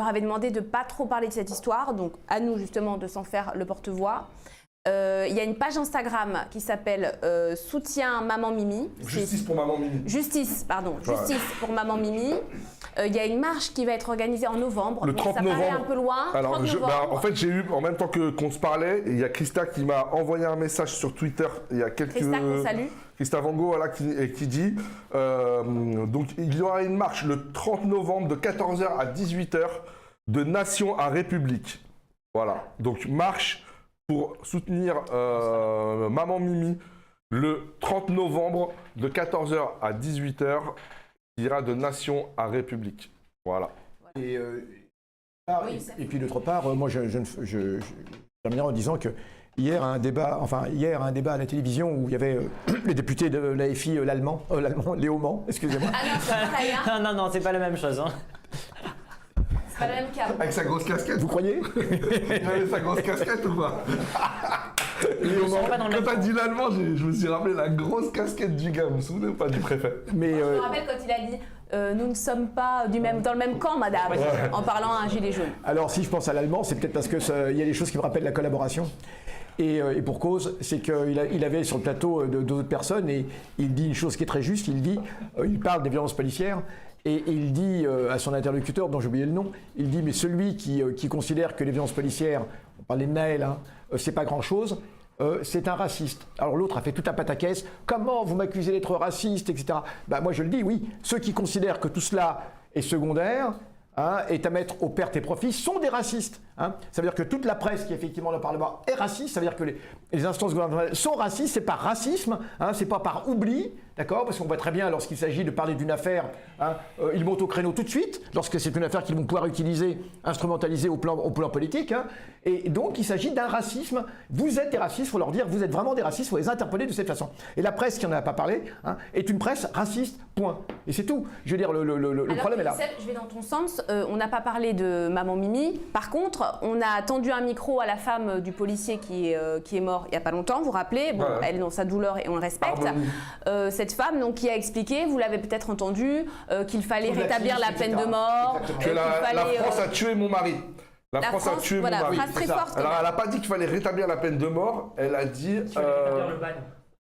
Speaker 2: avait demandé de ne pas trop parler de cette histoire, donc à nous justement de s'en faire le porte-voix. Il y a une page Instagram qui s'appelle Soutien Maman Mimi.
Speaker 3: Justice pour Maman Mimi.
Speaker 2: Justice pour Maman Mimi. Il y a une marche qui va être organisée en novembre.
Speaker 3: Le 30
Speaker 2: ça
Speaker 3: novembre.
Speaker 2: paraît un peu loin.
Speaker 3: Alors, en fait, j'ai eu, en même temps qu'on se parlait, il y a Christa qui m'a envoyé un message sur Twitter il y a quelques...
Speaker 2: Christa, qu'on salue.
Speaker 3: Christa Vango, voilà, qui dit donc il y aura une marche le 30 novembre de 14h à 18h de Nation à République. Voilà. Donc, marche pour soutenir Maman Mimi le 30 novembre de 14h à 18h, il ira de nation à république. Voilà.
Speaker 10: Et puis d'autre part, moi je terminerai en disant que hier un débat à la télévision où il y avait le député de l'AFI, l'allemand, Léo Mans, excusez-moi.
Speaker 2: Ah non, c'est pareil, hein.
Speaker 1: Non, c'est pas la même chose. Hein.
Speaker 2: C'est pas le même cas.
Speaker 3: Avec sa grosse casquette.
Speaker 10: Vous croyez?
Speaker 3: Il avait sa grosse casquette ou pas? Léo Mans, quand t'as dit l'allemand, je me suis rappelé la grosse casquette du gars, vous vous souvenez ou pas, du préfet?
Speaker 10: Mais,
Speaker 2: je me rappelle quand il a dit nous ne sommes pas dans le même camp, madame, en parlant à un gilet jaune.
Speaker 10: Alors si je pense à l'allemand, c'est peut-être parce qu'il y a des choses qui me rappellent la collaboration. Et pour cause, c'est qu'il avait sur le plateau d'autres personnes et il dit une chose qui est très juste, il parle des violences policières et il dit à son interlocuteur, dont j'ai oublié le nom, il dit mais celui qui considère que les violences policières, on parlait de Naël, c'est pas grand-chose, c'est un raciste. Alors l'autre a fait tout un pataquès, comment vous m'accusez d'être raciste, etc. Ben, moi je le dis, oui, ceux qui considèrent que tout cela est secondaire, est à mettre aux pertes et profits, sont des racistes. Ça veut dire que toute la presse qui est effectivement dans le Parlement est raciste, ça veut dire que les instances gouvernementales sont racistes, c'est par racisme, c'est pas par oubli, d'accord? Parce qu'on voit très bien lorsqu'il s'agit de parler d'une affaire, ils montent au créneau tout de suite, lorsque c'est une affaire qu'ils vont pouvoir utiliser, instrumentaliser au plan politique, et donc il s'agit d'un racisme, vous êtes des racistes, il faut leur dire, vous êtes vraiment des racistes, il faut les interpeller de cette façon. Et la presse qui n'en a pas parlé, est une presse raciste, point. Et c'est tout. Je veux dire, le problème est là.
Speaker 2: Je vais dans ton sens, on n'a pas parlé de Maman Mimi, par contre, on a tendu un micro à la femme du policier qui est mort il n'y a pas longtemps, vous vous rappelez, bon, elle est dans sa douleur et on le respecte. Cette femme donc, qui a expliqué, vous l'avez peut-être entendu, qu'il fallait rétablir la peine de mort.
Speaker 3: Que la France a tué mon mari. La France a tué mon mari.
Speaker 2: Phrase très forte.
Speaker 3: Alors elle n'a pas dit qu'il fallait rétablir la peine de mort, elle a dit...
Speaker 1: rétablir le bagne.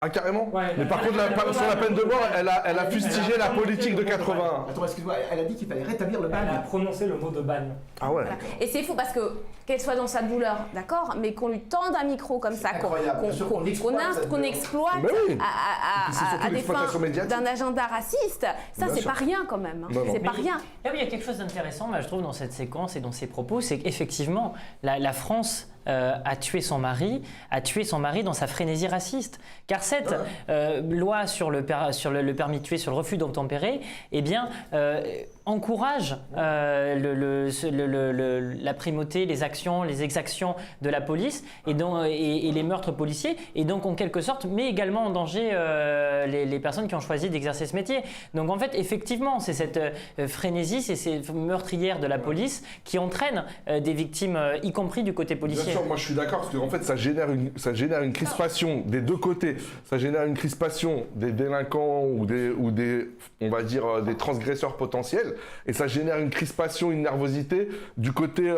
Speaker 3: Ah carrément?
Speaker 1: Ouais,
Speaker 3: mais par contre, sur la peine de mort, elle a fustigé la politique de 81.
Speaker 10: Attends, excuse-moi, elle a dit qu'il fallait rétablir le bagne.
Speaker 4: Elle a prononcé le mot de bagne.
Speaker 3: Ah ouais.
Speaker 2: Voilà. Et c'est fou parce que qu'elle soit dans sa douleur, d'accord, mais qu'on lui tende un micro comme ça, qu'on exploite à des fins d'un agenda raciste, ça c'est pas rien quand même. C'est pas rien.
Speaker 1: Là où il y a quelque chose d'intéressant, je trouve, dans cette séquence et dans ces propos, c'est qu'effectivement, la France a tué son mari dans sa frénésie raciste. Car cette loi sur le permis de tuer, sur le refus d'obtempérer, eh bien, encourage la primauté, les actions, les exactions de la police et les meurtres policiers, et donc en quelque sorte met également en danger les personnes qui ont choisi d'exercer ce métier. Donc en fait, effectivement, c'est cette frénésie, c'est ces meurtrières de la police qui entraînent des victimes, y compris du côté policier.
Speaker 3: Bien sûr, moi je suis d'accord, parce qu'en fait ça génère une crispation des deux côtés. Ça génère une crispation des délinquants ou des on va dire, des transgresseurs potentiels. Et ça génère une crispation, une nervosité du côté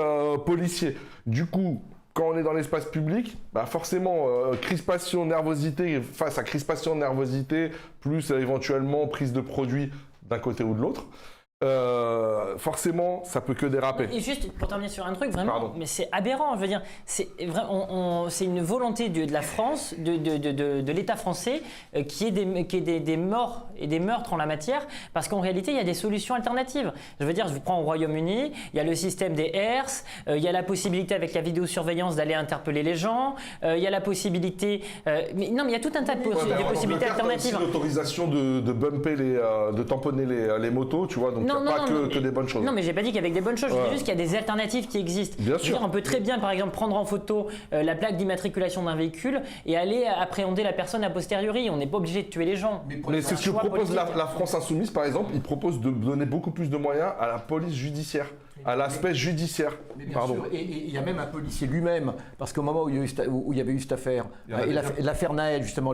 Speaker 3: policier. Du coup, quand on est dans l'espace public, forcément, crispation, nervosité, face à crispation, nervosité, plus éventuellement prise de produits d'un côté ou de l'autre, forcément, ça peut que déraper.
Speaker 1: Et juste pour terminer sur un truc, vraiment, mais c'est aberrant, je veux dire, c'est une volonté de la France, de l'État français, qui est des morts et des meurtres en la matière, parce qu'en réalité, il y a des solutions alternatives. Je veux dire, je vous prends au Royaume-Uni, il y a le système des HERS, il y a la possibilité avec la vidéosurveillance d'aller interpeller les gens, il y a la possibilité, mais il y a tout un tas de possibilités alternatives.
Speaker 3: Il y a aussi l'autorisation de bumper de tamponner les motos, tu vois, donc il n'y a pas que des bonnes choses.
Speaker 1: Non, mais j'ai pas dit qu'il y avait que des bonnes choses, je dis juste qu'il y a des alternatives qui existent.
Speaker 3: Bien sûr.
Speaker 1: On peut très bien, par exemple, prendre en photo la plaque d'immatriculation d'un véhicule et aller appréhender la personne a posteriori. On n'est pas obligé de tuer les gens.
Speaker 3: Mais c'est ce que propose la France Insoumise, par exemple. Il propose de donner beaucoup plus de moyens à la police judiciaire, à l'aspect judiciaire.
Speaker 10: Sûr, et il y a même un policier lui-même, parce qu'au moment où il y avait eu cette affaire, l'affaire Naël, justement,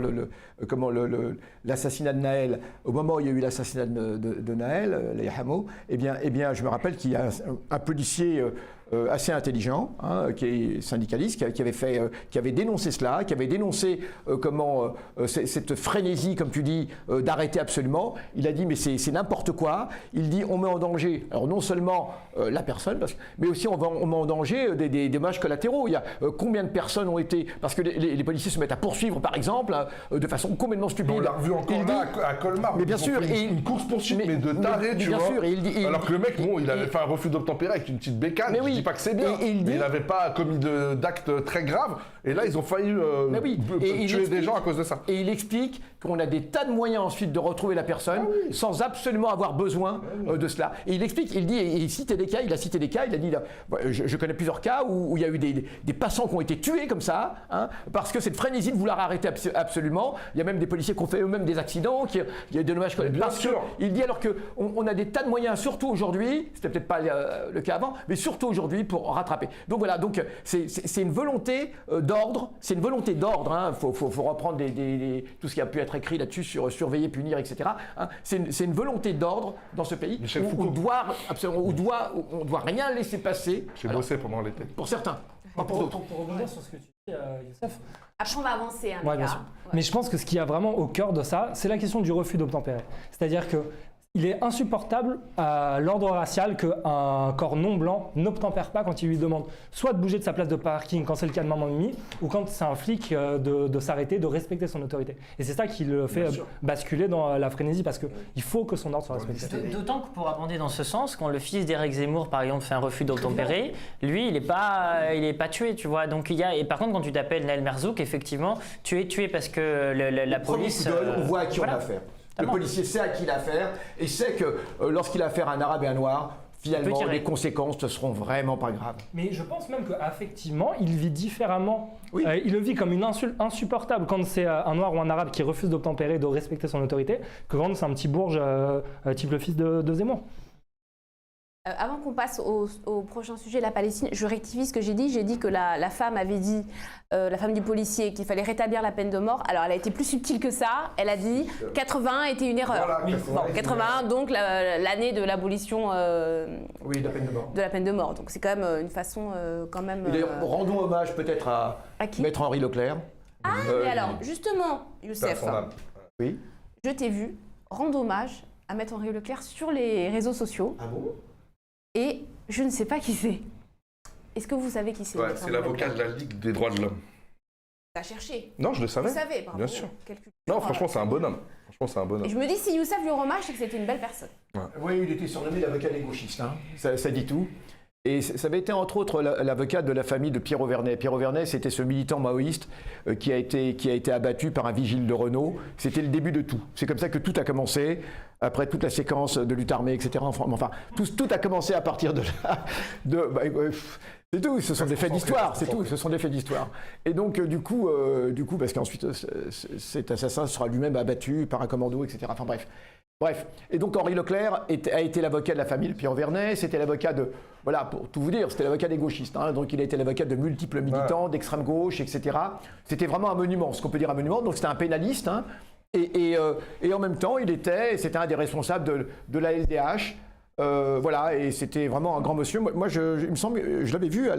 Speaker 10: l'assassinat de Naël, au moment où il y a eu l'assassinat de Naël, les Hameaux, eh bien, je me rappelle qu'il y a un policier assez intelligent, qui est syndicaliste, qui avait dénoncé cela, qui avait dénoncé cette frénésie, comme tu dis, d'arrêter absolument. Il a dit mais c'est n'importe quoi. Il dit on met en danger, alors non seulement la personne, mais aussi on met en danger des dommages collatéraux. Il y a combien de personnes ont été, parce que les policiers se mettent à poursuivre par exemple de façon complètement stupide.
Speaker 3: On l'a revu encore là à Colmar.
Speaker 10: Mais bien sûr,
Speaker 3: une course poursuite mais de taré, tu vois.
Speaker 10: Sûr,
Speaker 3: alors que le mec, il avait fait un refus d'obtempérer avec une petite bécane.
Speaker 10: Mais oui,
Speaker 3: dis pas que c'est bien,
Speaker 10: Et il dit-
Speaker 3: mais il n'avait pas commis d'actes très graves. Et là, ils ont failli
Speaker 10: Mais oui. Et il
Speaker 3: tuer des
Speaker 10: explique-
Speaker 3: gens à cause de ça.
Speaker 10: Et il explique qu'on a des tas de moyens ensuite de retrouver la personne sans absolument avoir besoin de cela. Et il explique, il dit, et il cite des cas, il a cité des cas, il a dit, je connais plusieurs cas où il y a eu des passants qui ont été tués comme ça, hein, parce que cette frénésie de vouloir arrêter absolument. Il y a même des policiers qui ont fait eux-mêmes des accidents, il y a eu des dommages.
Speaker 3: Bien sûr.
Speaker 10: Il dit alors qu'on a des tas de moyens, surtout aujourd'hui, c'était peut-être pas le cas avant, mais surtout aujourd'hui pour rattraper. Donc voilà, donc c'est une volonté d'ordre, c'est une volonté d'ordre, hein, faut reprendre tout ce qui a pu être écrit là-dessus sur surveiller, punir, etc. Hein. C'est une volonté d'ordre dans ce pays
Speaker 3: Michel
Speaker 10: où
Speaker 3: Foucault.
Speaker 10: on doit rien laisser passer.
Speaker 3: J'ai bossé pendant l'été.
Speaker 10: Pour certains, pas pour d'autres.
Speaker 4: Pour rebondir sur ce que tu dis, Youssef,
Speaker 2: Après, on va avancer. Hein, les
Speaker 4: ouais, bien
Speaker 2: gars.
Speaker 4: sûr.
Speaker 2: Ouais.
Speaker 4: Mais je pense que ce qui y a vraiment au cœur de ça, c'est la question du refus d'obtempérer. C'est-à-dire que il est insupportable à l'ordre racial qu'un corps non blanc n'obtempère pas quand il lui demande soit de bouger de sa place de parking quand c'est le cas de maman Mimi, ou quand c'est un flic de s'arrêter, de respecter son autorité. Et c'est ça qui le fait basculer dans la frénésie, parce qu'il faut que son ordre soit respecté.
Speaker 1: D'autant que pour abonder dans ce sens, quand le fils d'Éric Zemmour, par exemple, fait un refus d'obtempérer, lui, il est pas tué, tu vois. Donc et par contre, quand tu t'appelles Naël Merzouk, effectivement, tu es tué parce que la police.
Speaker 10: On voit à qui on
Speaker 1: voilà.
Speaker 10: a affaire. Le
Speaker 1: Totalement.
Speaker 10: policier sait à qui il a affaire et sait que lorsqu'il a affaire à un arabe et un noir, finalement,
Speaker 1: tirer.
Speaker 10: les conséquences ne seront vraiment pas graves.
Speaker 4: Mais je pense même qu'effectivement, il vit différemment.
Speaker 10: Oui.
Speaker 4: Il le vit comme une insulte insupportable quand c'est un noir ou un arabe qui refuse d'obtempérer, de respecter son autorité, que quand c'est un petit bourge type le fils de Zemmour.
Speaker 2: Avant qu'on passe au prochain sujet, la Palestine, je rectifie ce que j'ai dit. J'ai dit que la femme avait dit, la femme du policier, qu'il fallait rétablir la peine de mort. Alors, elle a été plus subtile que ça. Elle a dit 81 était une erreur.
Speaker 3: Voilà, 81
Speaker 2: Bon, 81, donc l'année de l'abolition
Speaker 10: Oui, la peine de mort.
Speaker 2: de la peine de mort. Donc, c'est quand même une façon, quand même.
Speaker 10: Et d'ailleurs, rendons hommage peut-être à
Speaker 2: à qui
Speaker 10: Maître Henri Leclerc.
Speaker 2: Ah, mais alors, justement,
Speaker 3: C'est à
Speaker 2: Youssef,
Speaker 3: son âme.
Speaker 10: Oui.
Speaker 2: je t'ai vu rendre hommage à Maître Henri Leclerc sur les réseaux sociaux.
Speaker 10: Ah bon?
Speaker 2: Et je ne sais pas qui c'est. Est-ce que vous savez qui c'est?
Speaker 3: Ouais,
Speaker 2: Maître
Speaker 3: c'est
Speaker 2: Henri
Speaker 3: l'avocat
Speaker 2: Leclerc
Speaker 3: de la Ligue des droits de l'homme.
Speaker 2: T'as cherché.
Speaker 3: Non, je le
Speaker 2: Vous
Speaker 3: savais.
Speaker 2: savez, bravo.
Speaker 3: Bien sûr.
Speaker 2: Quelle culture.
Speaker 3: Non, franchement, c'est un bonhomme. Franchement, c'est un
Speaker 2: Et
Speaker 3: bonhomme.
Speaker 2: je me dis, si Youssef lui rend hommage, c'est que c'était une belle personne.
Speaker 10: Oui, il était surnommé l'avocat des gauchistes. Hein. Ça dit tout. Et ça avait été entre autres l'avocat de la famille de Pierre Auvernet. Pierre Auvernet, c'était ce militant maoïste qui a été abattu par un vigile de Renault. C'était le début de tout. C'est comme ça que tout a commencé, après toute la séquence de lutte armée, etc. Enfin, tout a commenccet à partir de là. C'est tout, ce sont des faits d'histoire, c'est tout, ce sont des faits d'histoire. Et donc, du coup parce qu'ensuite, cet assassin sera lui-même abattu par un commando, etc. Enfin bref, et donc Henri Leclerc a été l'avocat de la famille de Pierre Auvernet, c'était l'avocat de, voilà, pour tout vous dire, c'était l'avocat des gauchistes, hein, donc il a été l'avocat de multiples militants, d'extrême gauche, etc. C'était vraiment un monument, ce qu'on peut dire un monument, donc c'était un pénaliste, hein, et en même temps, c'était un des responsables de la LDH, voilà, et c'était vraiment un grand monsieur. Moi, il me semble, je l'avais vu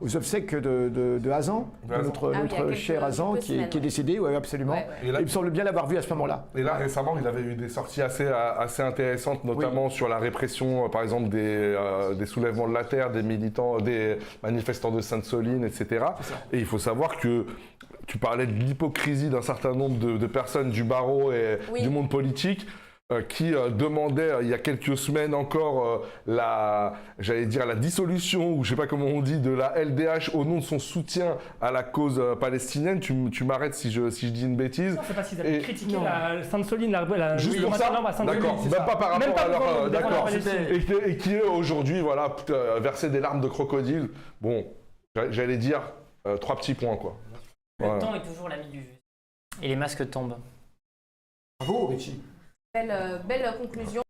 Speaker 10: aux obsèques de Hazan, notre cher Hazan, qui est décédé, ouais, absolument.
Speaker 2: Ouais.
Speaker 3: Et là,
Speaker 10: il me semble bien l'avoir vu à ce moment-là.
Speaker 3: Et là, récemment, il avait eu des sorties assez intéressantes, notamment sur la répression, par exemple, des soulèvements de la terre, des militants, des manifestants de Sainte-Soline, etc. Et il faut savoir que tu parlais de l'hypocrisie d'un certain nombre de personnes du barreau et du monde politique. Qui demandait il y a quelques semaines encore la dissolution, ou je sais pas comment on dit, de la LDH au nom de son soutien à la cause palestinienne. Tu m'arrêtes si je dis une bêtise.
Speaker 4: Non, c'est parce qu'ils avaient critiqué la Sainte-Soline,
Speaker 3: Juste pour ça. D'accord, même pas par rapport à leur d'accord. Et qui aujourd'hui, voilà, verser des larmes de crocodile. Bon, j'allais dire 3 petits points, quoi.
Speaker 1: Le
Speaker 3: Voilà.
Speaker 1: temps est toujours l'ami du juste. Et les masques tombent.
Speaker 10: Bravo, Richie.
Speaker 2: Belle conclusion.